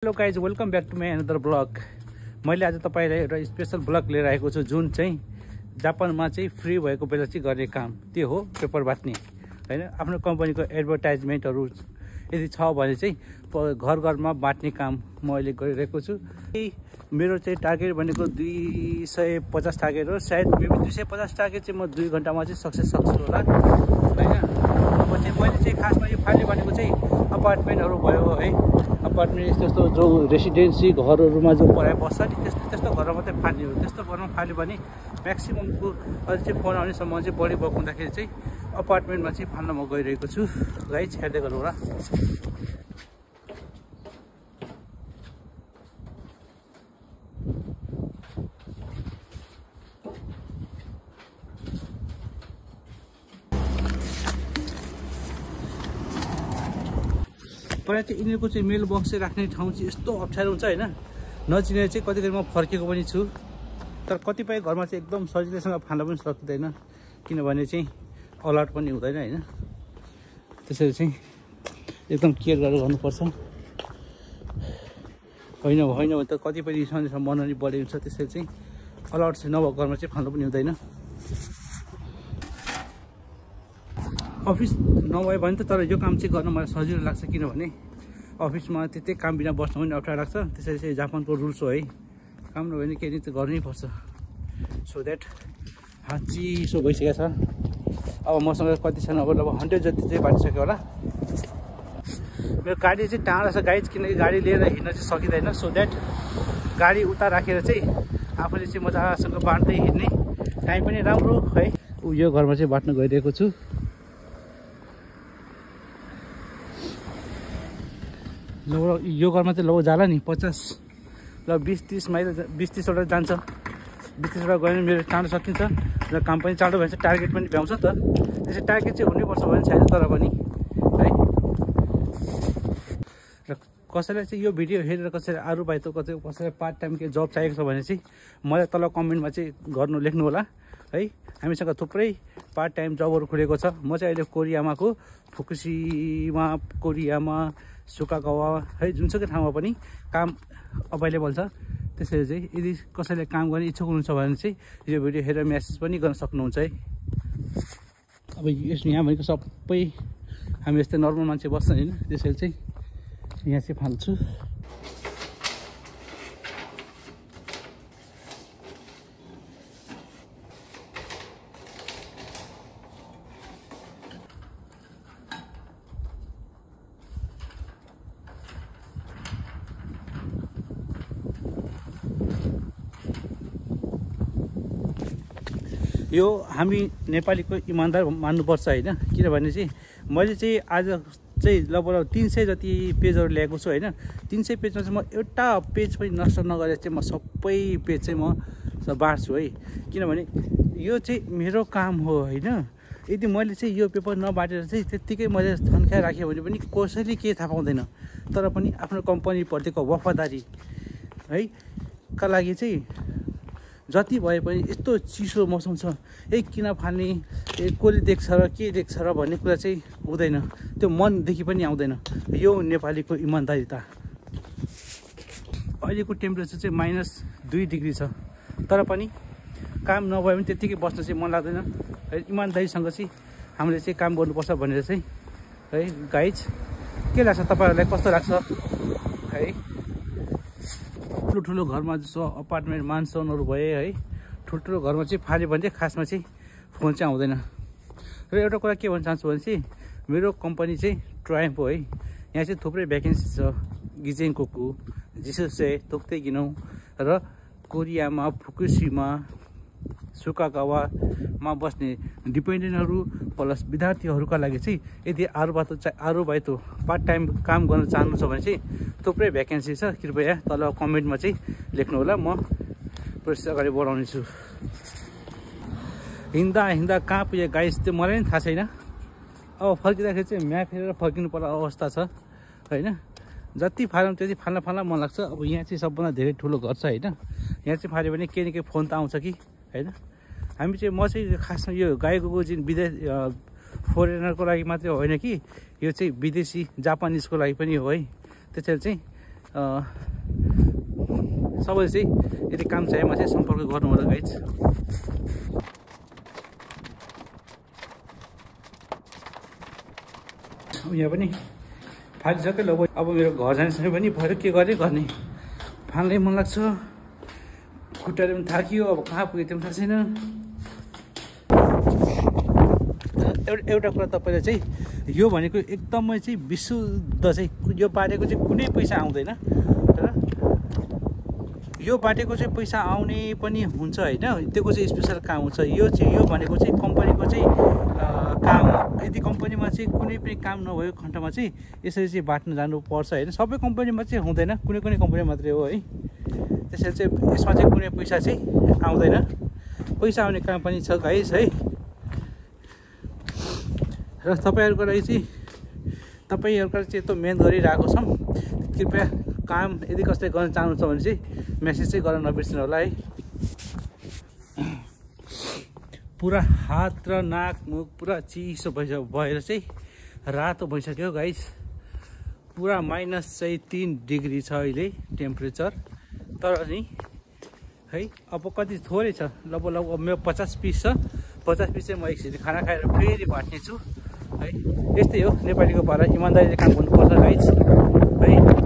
Hello guys, welcome back to my another blog. मैले आज तपाईँलाई एउटा स्पेसल ब्लग लिएर आएको छु, जुन चाहिँ जापानमा चाहिँ फ्री भएको बेला चाहिँ गर्ने काम त्यो हो पेपर बाट्ने हैन। आफ्नो कम्पनीको एडभर्टाइजमेन्टहरू यदि छ भने चाहिँ घर घरमा बाट्ने काम म अहिले गरिरहेको छु। मेरो चाहिँ टार्गेट भनेको 250 टार्गेट हो। सायद 250 टार्गेट चाहिँ म 2 घन्टामा चाहिँ सक्सेस सक्छु होला हैन। अब चाहिँ मैले चाहिँ खासमा यो फाल्ने भनेको चाहिँ अपार्टमेन्टहरू भयो है, अपार्टमेन्ट त्यस्तो जो रेसिडेन्सी घरहरूमा जो पढाइ बस्छ नि त्यस्तो घरमा मात्रै फाल्ने हो। त्यस्तो घरमा फाल्यो भने म्याक्सिममको अहिले चाहिँ फोन आउनेसम्म चाहिँ बढी भएको हुँदाखेरि चाहिँ अपार्टमेन्टमा चाहिँ फाल्न म गइरहेको छु। गाइज हेर्दै गर्नु होला। पहिला चाहिँ यिनीहरूको चाहिँ मेल बक्स चाहिँ राख्ने ठाउँ चाहिँ यस्तो अप्ठ्यारो हुन्छ होइन। नचिनेर चाहिँ कतिखेर म फर्केको पनि छु, तर कतिपय घरमा चाहिँ एकदम सजिलैसँग फाल्न पनि सकिँदैन, किनभने चाहिँ अलर्ट पनि हुँदैन होइन। त्यसरी चाहिँ एकदम केयर गरेर गर्नुपर्छ। होइन भने त कतिपय रिसाउनेसँग मन पनि बढी हुन्छ। त्यसरी चाहिँ अलर्ट चाहिँ नभएको घरमा चाहिँ फाल्नु पनि हुँदैन। अफिस नभए भने त, तर यो काम चाहिँ गर्न मलाई सजिलो लाग्छ, किनभने अफिसमा त्यतै काम बिना बस्नु पनि अप्ठ्यारो लाग्छ। त्यसरी चाहिँ जापानको रुल्स हो है, काम नभए भने केही त गर्नै पर्छ। सो द्याट चिसो भइसकेको छ। अब मसँग कति छैन, अब 100 जति चाहिँ बाटिसक्यो होला। मेरो गाडी चाहिँ टाढा छ गाइज, किनकि गाडी लिएर हिँड्न चाहिँ सकिँदैन। सो द्याट गाडी उता राखेर चाहिँ आफूले चाहिँ मजासँग बाँड्दै हिँड्ने, टाइम पनि राम्रो है। यो घरमा चाहिँ बाट्न गइरहेको छु। लगभग यो घरमा चाहिँ लगभग जाला नि 50 ल 20-30 माइल 20-30वटा जान्छ। 20-30वटा गयो भने मेरो चाँडो सकिन्छ र काम पनि चाँडो भएछ, टार्गेट पनि भ्याउँछ त। त्यसै टार्गेट चाहिँ हुनुपर्छ भने छैन, तर पनि है। र कसैलाई चाहिँ यो भिडियो हेरेर कसैलाई अरू बाहेक कसैलाई पार्ट टाइम केही जब चाहिएको छ भने चाहिँ मलाई तल कमेन्टमा चाहिँ लेख्नु होला है। हामीसँग थुप्रै पार्ट टाइम जबहरू खुलेको छ। म चाहिँ अहिले कोरियामाको फुकुसीमा, कोरियामा, सुकागावा है, जुनसुकै ठाउँमा पनि काम अभाइलेबल छ। त्यसैले चाहिँ यदि कसैले काम गर्ने इच्छुक हुनुहुन्छ भने चाहिँ यो भिडियो हेरेर मेसेज पनि गर्न सक्नुहुन्छ है। अब यहाँ भनेको सबै हामी यस्तै नर्मल मान्छे बस्छ होइन, त्यसैले चाहिँ यहाँ चाहिँ फाल्छु। यो हामी नेपालीको इमान्दार मान्नुपर्छ होइन, किनभने चाहिँ मैले चाहिँ आज चाहिँ लगभग 300 जति पेजहरू ल्याएको छु होइन। 300 पेजमा चाहिँ म एउटा पेज पनि नष्ट नगरेर चाहिँ म सबै पेज चाहिँ म बाँड्छु है। किनभने यो चाहिँ मेरो काम हो होइन। यदि मैले चाहिँ यो पेपर नबाटेर चाहिँ त्यत्तिकै मैले थन्काएर राखेँ भने पनि कसैले केही थाहा पाउँदैन। तर पनि आफ्नो कम्पनीप्रतिको वफादारी है का लागि चाहिँ जति भए पनि यस्तो चिसो मौसम छ, किन फाल्ने, कसले देख्छ र के देख्छ र भन्ने कुरा चाहिँ हुँदैन, त्यो मनदेखि पनि आउँदैन। यो नेपालीको इमान्दारिता। अहिलेको टेम्परेचर चाहिँ -2 डिग्री छ, तर पनि काम नभए पनि त्यत्तिकै बस्न चाहिँ मन लाग्दैन है। इमान्दारीसँग चाहिँ हामीले चाहिँ काम गर्नुपर्छ भनेर चाहिँ है। गाइज के लाग्छ तपाईँहरूलाई, कस्तो लाग्छ है? ठुलो घरमा जस्तो अपार्टमेन्ट मानसनहरू भए है, ठुल्ठुलो घरमा चाहिँ फाल्यो भने चाहिँ खासमा चाहिँ फोन चाहिँ आउँदैन। र एउटा कुरा के भन्न चाहन्छु भने चाहिँ मेरो कम्पनी चाहिँ ट्रायम्फ हो है। यहाँ चाहिँ थुप्रै भ्याकेन्सी छ। गिजेनकोकु, जिसुसे, तोक्तेगिनो र कोरियामा, फुकुसीमा, सुकागावामा बस्ने डिपेन्डेन्टहरू प्लस विद्यार्थीहरूका लागि चाहिँ यदि अरू बाहेक पार्ट टाइम काम गर्न चाहनुहुन्छ भने चाहिँ थुप्रै भ्याकेन्सी छ। कृपया तल कमेन्टमा चाहिँ लेख्नु होला, म प्रोसेस अगाडि बढाउने छु। हिँड्दा कहाँ पुगे गाइस त्यो मलाई पनि थाहा छैन। अब फर्किँदाखेरि चाहिँ म्याप हेरेर फर्किनु पर्ने अवस्था छ होइन। जति फाल्यो त्यति फाल्न मन लाग्छ। अब यहाँ चाहिँ सबभन्दा धेरै ठुलो घर छ होइन। यहाँ चाहिँ फाल्यो भने केही न केही फोन त आउँछ कि होइन। हामी चाहिँ म चाहिँ खासमा यो गाईको जुन विदेश फोरेनरको लागि मात्रै होइन कि यो चाहिँ विदेशी जापानिजको लागि पनि हो है। त्यसैले चाहिँ सबैले चाहिँ यदि काम चाहिएमा चाहिँ सम्पर्क गर्नु होला गाइज। यहाँ पनि फालिसक्यो ल। अब मेरो घर जाने समय पनि भयो, के गर्ने फाल्नै मन लाग्छ, खुट्टाले पनि थाकियो। अब कहाँ पुग्यो त्यो पनि थाहा छैन। एउटा कुरा तपाईँले चाहिँ यो भनेको एकदमै चाहिँ विशुद्ध चाहिँ यो बाटेको चाहिँ कुनै पैसा आउँदैन तर यो बाटेको चाहिँ पैसा आउने पनि हुन्छ होइन, त्योको चाहिँ स्पेसल काम हुन्छ। यो भनेको चाहिँ कम्पनीको चाहिँ काम हो। यदि कम्पनीमा चाहिँ कुनै पनि काम नभएको खण्डमा चाहिँ यसरी चाहिँ बाट्न जानुपर्छ होइन। सबै कम्पनीमा चाहिँ हुँदैन, कुनै कुनै मात्रै हो है। त्यसरी चाहिँ यसमा चाहिँ कुनै पैसा चाहिँ आउँदैन, पैसा आउने काम पनि छ गाइस है। र तपाईँहरूको लागि चाहिँ यस्तो मेहनत गरिरहेको छौँ। कृपया काम यदि कसैले गर्न चाहनुहुन्छ भने चाहिँ मेसेज चाहिँ गर्न नबिर्सिनु होला है। पुरा हात र नाक मुख पुरा चिसो भएर चाहिँ रातो भइसक्यो गाइस। पुरा -3 डिग्री छ अहिले टेम्परेचर। तर नि है अब कति थोरै छ, लगभग अब मेरो 50 पिस छ। 50 पिस चाहिँ म एकछिन खाना खाएर फेरि बाँट्ने छु है। यस्तै हो नेपालीको पारा, इमान्दारीले काम गर्नुपर्छ गाइस है।